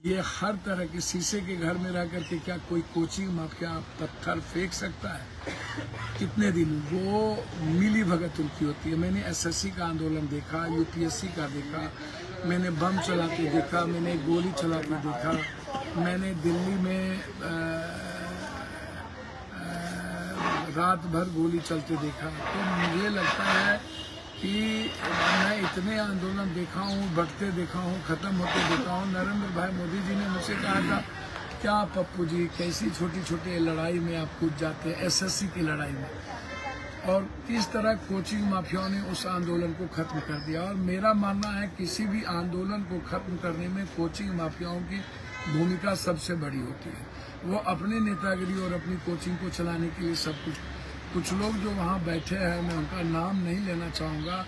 ये हर तरह के शीशे के घर में रह करके क्या कोई कोचिंग माफिया पत्थर फेंक सकता है? कितने दिन वो मिली भगत उनकी होती है। मैंने एसएससी का आंदोलन देखा, यूपीएससी का देखा, मैंने बम चलाते देखा, मैंने गोली चलाते देखा, मैंने दिल्ली में रात भर गोली चलते देखा। तो मुझे लगता है कि मैं इतने आंदोलन देखा हूँ, बढ़ते देखा हूँ, ख़त्म होते देखा हूँ। नरेंद्र भाई मोदी जी ने मुझसे कहा था, क्या पप्पू जी कैसी छोटी छोटी लड़ाई में आप कूद जाते हैं, एसएससी की लड़ाई में। और किस तरह कोचिंग माफियाओं ने उस आंदोलन को ख़त्म कर दिया। और मेरा मानना है किसी भी आंदोलन को ख़त्म करने में कोचिंग माफियाओं की भूमिका सबसे बड़ी होती है। वो अपने नेतागिरी और अपनी कोचिंग को चलाने के लिए सब कुछ लोग जो वहाँ बैठे हैं, मैं उनका नाम नहीं लेना चाहूँगा,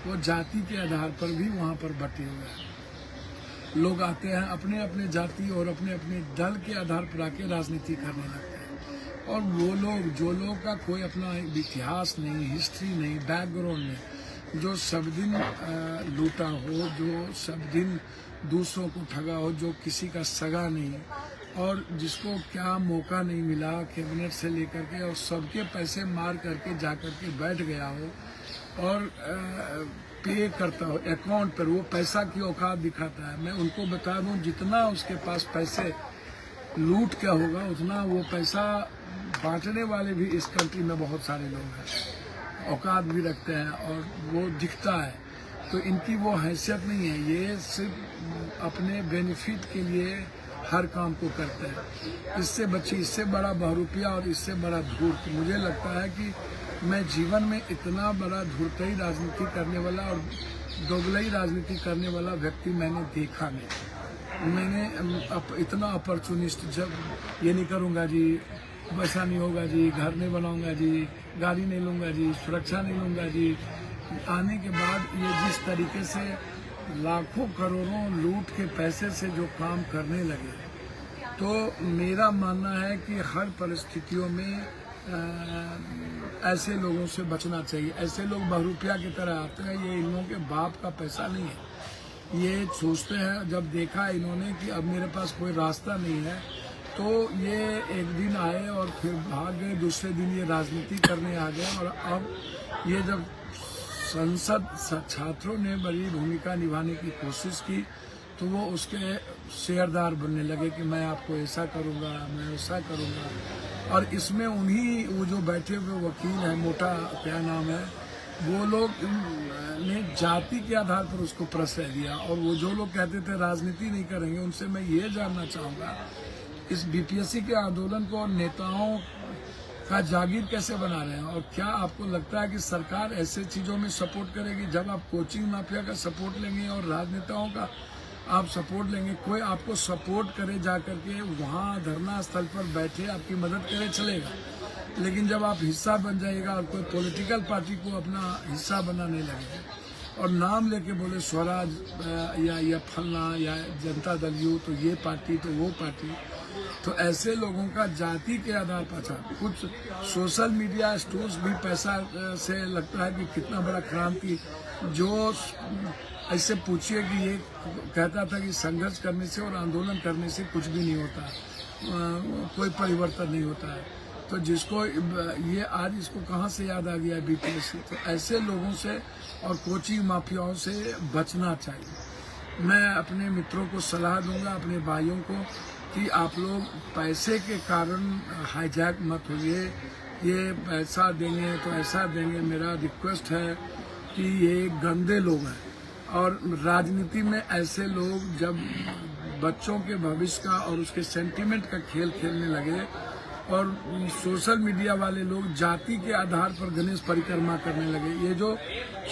वो जाति के आधार पर भी वहाँ पर बटे हुए हैं। लोग आते हैं अपने अपने जाति और अपने अपने दल के आधार पर आके राजनीति करने लगते हैं। और वो लोग जो लोग का कोई अपना इतिहास नहीं, हिस्ट्री नहीं, बैकग्राउंड नहीं, जो सब दिन लूटा हो, जो सब दिन दूसरों को ठगा हो, जो किसी का सगा नहीं, और जिसको क्या मौका नहीं मिला कैबिनेट से लेकर के, और सबके पैसे मार करके जा करके बैठ गया हो और पे करता हो अकाउंट पर, वो पैसा की औकात दिखाता है। मैं उनको बता दूं, जितना उसके पास पैसे लूट क्या होगा, उतना वो पैसा बांटने वाले भी इस कंट्री में बहुत सारे लोग हैं, औकात भी रखते हैं और वो दिखता है। तो इनकी वो हैसियत नहीं है, ये सिर्फ अपने बेनिफिट के लिए हर काम को करते हैं। इससे बची, इससे बड़ा बहरूपिया और इससे बड़ा धूर्त मुझे लगता है कि मैं जीवन में इतना बड़ा धूर्तही राजनीति करने वाला और दोगलई राजनीति करने वाला व्यक्ति मैंने देखा नहीं। मैंने इतना अपॉर्चुनिस्ट, जब ये नहीं करूँगा जी, वैसा नहीं होगा जी, घर नहीं बनाऊँगा जी, गाड़ी नहीं लूँगा जी, सुरक्षा नहीं लूँगा जी, आने के बाद ये जिस तरीके से लाखों करोड़ों लूट के पैसे से जो काम करने लगे, तो मेरा मानना है कि हर परिस्थितियों में ऐसे लोगों से बचना चाहिए। ऐसे लोग बहरूपिया की तरह आते हैं, ये इन लोगों के बाप का पैसा नहीं है। ये सोचते हैं, जब देखा इन्होंने कि अब मेरे पास कोई रास्ता नहीं है, तो ये एक दिन आए और फिर भाग गए, दूसरे दिन ये राजनीति करने आ गए। और अब ये जब संसद छात्रों ने बड़ी भूमिका निभाने की कोशिश की, तो वो उसके शेयरदार बनने लगे कि मैं आपको ऐसा करूँगा, मैं वैसा करूँगा। और इसमें उन्हीं वो जो बैठे हुए वकील हैं, मोटा क्या नाम है, वो लोग ने जाति के आधार पर उसको प्रश्रय दिया। और वो जो लोग कहते थे राजनीति नहीं करेंगे, उनसे मैं ये जानना चाहूँगा, इस बीपीएससी के आंदोलन को नेताओं का जागीर कैसे बना रहे हैं? और क्या आपको लगता है कि सरकार ऐसे चीज़ों में सपोर्ट करेगी? जब आप कोचिंग माफिया का सपोर्ट लेंगे और राजनेताओं का आप सपोर्ट लेंगे, कोई आपको सपोर्ट करे जा करके वहाँ धरना स्थल पर बैठे आपकी मदद करे, चलेगा। लेकिन जब आप हिस्सा बन जाइएगा और कोई पॉलिटिकल पार्टी को अपना हिस्सा बनाने लगेगा और नाम लेके बोले स्वराज या फलना या जनता दल यू, तो ये पार्टी तो वो पार्टी, तो ऐसे लोगों का जाति के आधार पर कुछ सोशल मीडिया स्टोर्स भी पैसा से लगता है कि कितना बड़ा क्रांति, जो ऐसे पूछिए कि ये कहता था कि संघर्ष करने से और आंदोलन करने से कुछ भी नहीं होता, कोई परिवर्तन नहीं होता है। तो जिसको ये आज इसको कहाँ से याद आ गया बीपीएससी? तो ऐसे लोगों से और कोचिंग माफियाओं से बचना चाहिए। मैं अपने मित्रों को सलाह दूंगा, अपने भाइयों को, कि आप लोग पैसे के कारण हाईजैक मत होइए। ये पैसा देंगे तो ऐसा देंगे, मेरा रिक्वेस्ट है कि ये गंदे लोग हैं। और राजनीति में ऐसे लोग जब बच्चों के भविष्य का और उसके सेंटीमेंट का खेल खेलने लगे, और सोशल मीडिया वाले लोग जाति के आधार पर गणेश परिक्रमा करने लगे, ये जो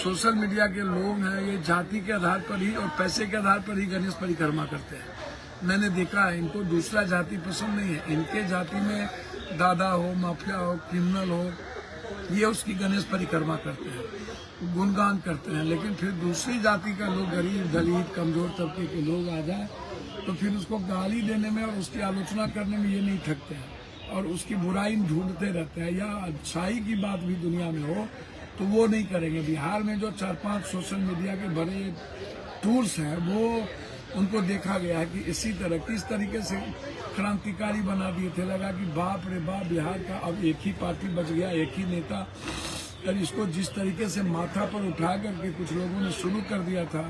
सोशल मीडिया के लोग हैं ये जाति के आधार पर ही और पैसे के आधार पर ही गणेश परिक्रमा करते हैं। मैंने देखा है, इनको दूसरा जाति पसंद नहीं है। इनके जाति में दादा हो, माफिया हो, क्रिमिनल हो, ये उसकी गणेश परिक्रमा करते हैं, गुणगान करते हैं। लेकिन फिर दूसरी जाति का लोग, गरीब, दलित, कमजोर तबके के लोग आ जाए तो फिर उसको गाली देने में और उसकी आलोचना करने में ये नहीं थकते हैं और उसकी बुराई ढूंढते रहते हैं। या अच्छाई की बात भी दुनिया में हो तो वो नहीं करेंगे। बिहार में जो 4-5 सोशल मीडिया के बड़े टूल्स हैं, वो उनको देखा गया है कि इसी तरह किस तरीके से क्रांतिकारी बना दिए थे। लगा कि बाप रे बाप, बिहार का अब एक ही पार्टी बच गया, एक ही नेता। और इसको जिस तरीके से माथा पर उठा करके कुछ लोगों ने शुरू कर दिया था,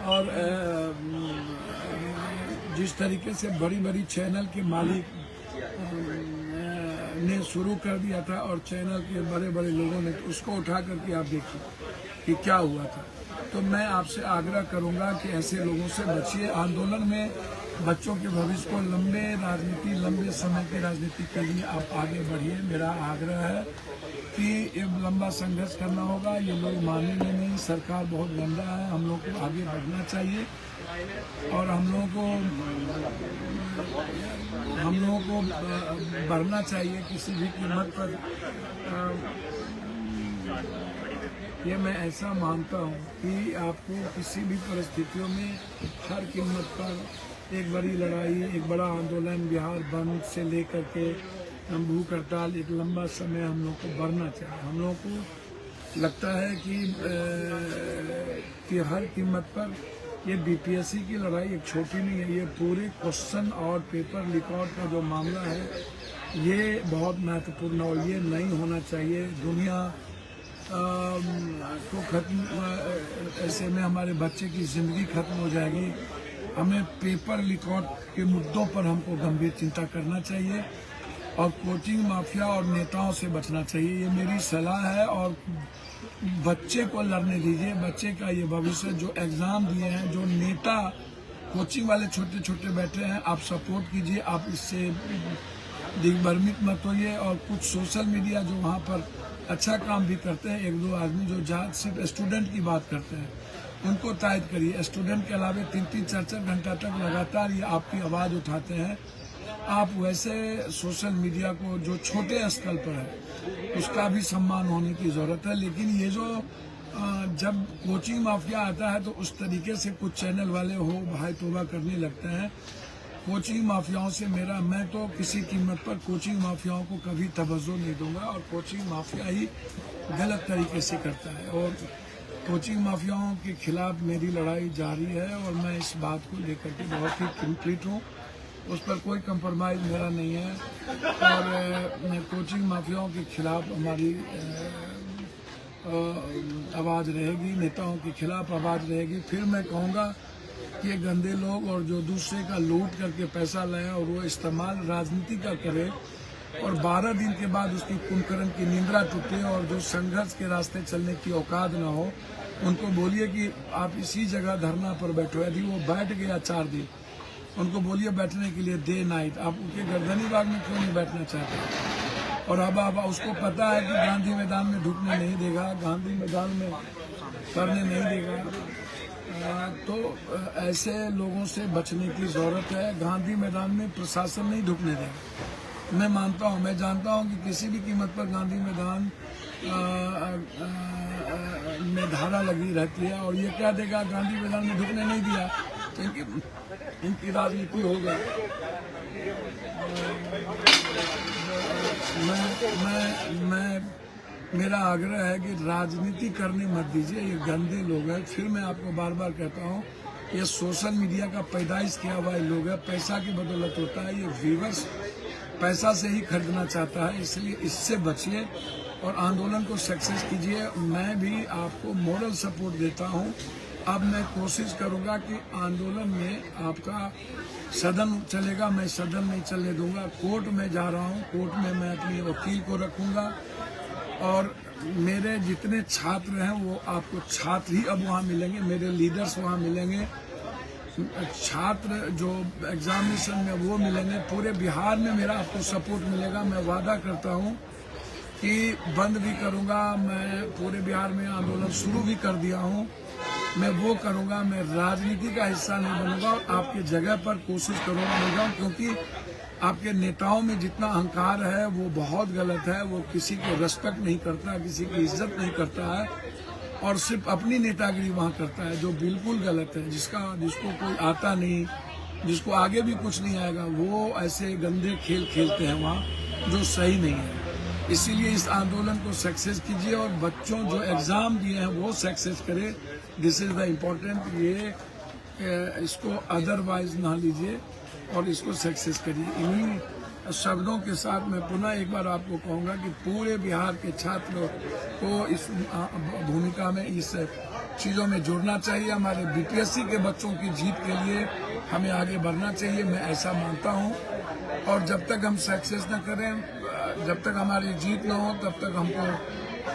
और जिस तरीके से बड़ी बड़ी चैनल के मालिक ने शुरू कर दिया था, और चैनल के बड़े बड़े लोगों ने उसको उठा करके आप देखिए कि क्या हुआ था। तो मैं आपसे आग्रह करूंगा कि ऐसे लोगों से बचिए। आंदोलन में बच्चों के भविष्य को लंबे समय की राजनीति के लिए आप आगे बढ़िए। मेरा आग्रह है कि एक लंबा संघर्ष करना होगा। ये लोग मानेंगे नहीं, सरकार बहुत गंदा है, हम लोग को आगे बढ़ना चाहिए, और हम लोगों को बढ़ना चाहिए किसी भी कीमत पर। ये मैं ऐसा मानता हूँ कि आपको किसी भी परिस्थितियों में हर कीमत पर एक बड़ी लड़ाई, एक बड़ा आंदोलन, बिहार बंद से लेकर के भूख हड़ताल, एक लंबा समय हम लोग को बढ़ना चाहिए। हम लोग को लगता है कि हर कीमत पर ये बीपीएससी की लड़ाई एक छोटी नहीं है। ये पूरे क्वेश्चन और पेपर रिकॉर्ड का जो मामला है, ये बहुत महत्वपूर्ण और ये नहीं होना चाहिए। दुनिया को खत्म, ऐसे में हमारे बच्चे की ज़िंदगी खत्म हो जाएगी। हमें पेपर रिकॉर्ड के मुद्दों पर हमको गंभीर चिंता करना चाहिए, और कोचिंग माफिया और नेताओं से बचना चाहिए। ये मेरी सलाह है। और बच्चे को लड़ने दीजिए। बच्चे का ये भविष्य, जो एग्ज़ाम दिए हैं, जो नेता कोचिंग वाले छोटे छोटे बैठे हैं, आप सपोर्ट कीजिए। आप इससे दिग्भ्रमित मत होइए। और कुछ सोशल मीडिया जो वहाँ पर अच्छा काम भी करते हैं, एक दो आदमी जो सिर्फ स्टूडेंट की बात करते हैं, उनको तायद करिए। स्टूडेंट के अलावा 3-3, 4-4 घंटा तक लगातार ये आपकी आवाज़ उठाते हैं। आप वैसे सोशल मीडिया को जो छोटे स्तर पर है, उसका भी सम्मान होने की ज़रूरत है। लेकिन ये जो जब कोचिंग माफिया आता है, तो उस तरीके से कुछ चैनल वाले हो भाई तोबा करने लगते हैं। कोचिंग माफियाओं से मैं तो किसी कीमत पर कोचिंग माफियाओं को कभी तवज्जो नहीं दूंगा, और कोचिंग माफिया ही गलत तरीके से करता है। और कोचिंग माफियाओं के खिलाफ मेरी लड़ाई जारी है, और मैं इस बात को लेकर के बहुत ही कंप्लीट हूँ। उस पर कोई कंप्रोमाइज़ मेरा नहीं है। और कोचिंग माफियाओं के खिलाफ हमारी आवाज़ रहेगी, नेताओं के खिलाफ आवाज़ रहेगी। फिर मैं कहूँगा कि ये गंदे लोग, और जो दूसरे का लूट करके पैसा लाए और वो इस्तेमाल राजनीति का करे, और 12 दिन के बाद उसकी कुंभकर्ण की निंद्रा टूटे, और जो संघर्ष के रास्ते चलने की औकात ना हो, उनको बोलिए कि आप इसी जगह धरना पर बैठो। यदि वो बैठ गया 4 दिन, उनको बोलिए बैठने के लिए डे नाइट। आप उनके गर्दनी बाग में क्यों नहीं बैठना चाहते? और अब उसको पता है कि गांधी मैदान में ढुकने नहीं देगा, गांधी मैदान में करने नहीं देगा। तो ऐसे लोगों से बचने की ज़रूरत है। गांधी मैदान में प्रशासन नहीं ढुकने देगा। मैं मानता हूँ, मैं जानता हूँ कि किसी भी कीमत पर गांधी मैदान में धारा लगी रहती है, और ये क्या देगा, गांधी मैदान में ढुकने नहीं दिया तो इनकी राजनीति होगा। मेरा आग्रह है कि राजनीति करने मत दीजिए। ये गंदे लोग हैं। फिर मैं आपको बार बार कहता हूँ, ये सोशल मीडिया का पैदाइश किया हुआ लोग है। पैसा की बदौलत होता है। ये व्यूअर्स पैसा से ही खरीदना चाहता है, इसलिए इससे बचिए और आंदोलन को सक्सेस कीजिए। मैं भी आपको मोरल सपोर्ट देता हूँ। अब मैं कोशिश करूँगा कि आंदोलन में आपका सदन चलेगा, मैं सदन नहीं चलने दूंगा। कोर्ट में जा रहा हूँ, कोर्ट में मैं अपने वकील को रखूँगा, और मेरे जितने छात्र हैं वो आपको छात्र ही अब वहाँ मिलेंगे, मेरे लीडर्स वहाँ मिलेंगे, छात्र जो एग्जामिनेशन में वो मिलेंगे। पूरे बिहार में मेरा आपको सपोर्ट मिलेगा। मैं वादा करता हूँ कि बंद भी करूँगा, मैं पूरे बिहार में आंदोलन शुरू भी कर दिया हूँ, मैं वो करूँगा। मैं राजनीति का हिस्सा नहीं बनूंगा, और आपके जगह पर कोशिश करूँगा मिल जाऊँ, क्योंकि आपके नेताओं में जितना अहंकार है वो बहुत गलत है। वो किसी को रेस्पेक्ट नहीं करता, किसी की इज्जत नहीं करता है, और सिर्फ अपनी नेतागिरी वहाँ करता है, जो बिल्कुल गलत है। जिसको कोई आता नहीं, जिसको आगे भी कुछ नहीं आएगा, वो ऐसे गंदे खेल खेलते हैं वहाँ, जो सही नहीं है। इसीलिए इस आंदोलन को सक्सेस कीजिए, और बच्चों जो एग्ज़ाम दिए हैं वो सक्सेस करें। This is the important. ये इसको अदरवाइज ना लीजिए और इसको सक्सेस करिए। इन्हीं शब्दों के साथ मैं पुनः एक बार आपको कहूँगा कि पूरे बिहार के छात्रों को इस भूमिका में, इस चीज़ों में जुड़ना चाहिए। हमारे बीपीएससी के बच्चों की जीत के लिए हमें आगे बढ़ना चाहिए, मैं ऐसा मानता हूँ। और जब तक हम सक्सेस न करें, जब तक हमारी जीत न हो, तब तक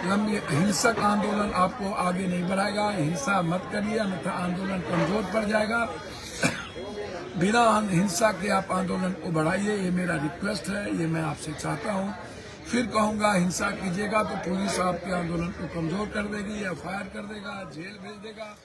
हम ये हिंसक आंदोलन आपको आगे नहीं बढ़ाएगा। हिंसा मत करिए, अन्यथा आंदोलन कमजोर पड़ जाएगा। बिना हिंसा के आप आंदोलन को बढ़ाइए, ये मेरा रिक्वेस्ट है, ये मैं आपसे चाहता हूँ। फिर कहूँगा हिंसा कीजिएगा तो पुलिस आपके आंदोलन को कमजोर कर देगी, एफआईआर कर देगा, जेल भेज देगा।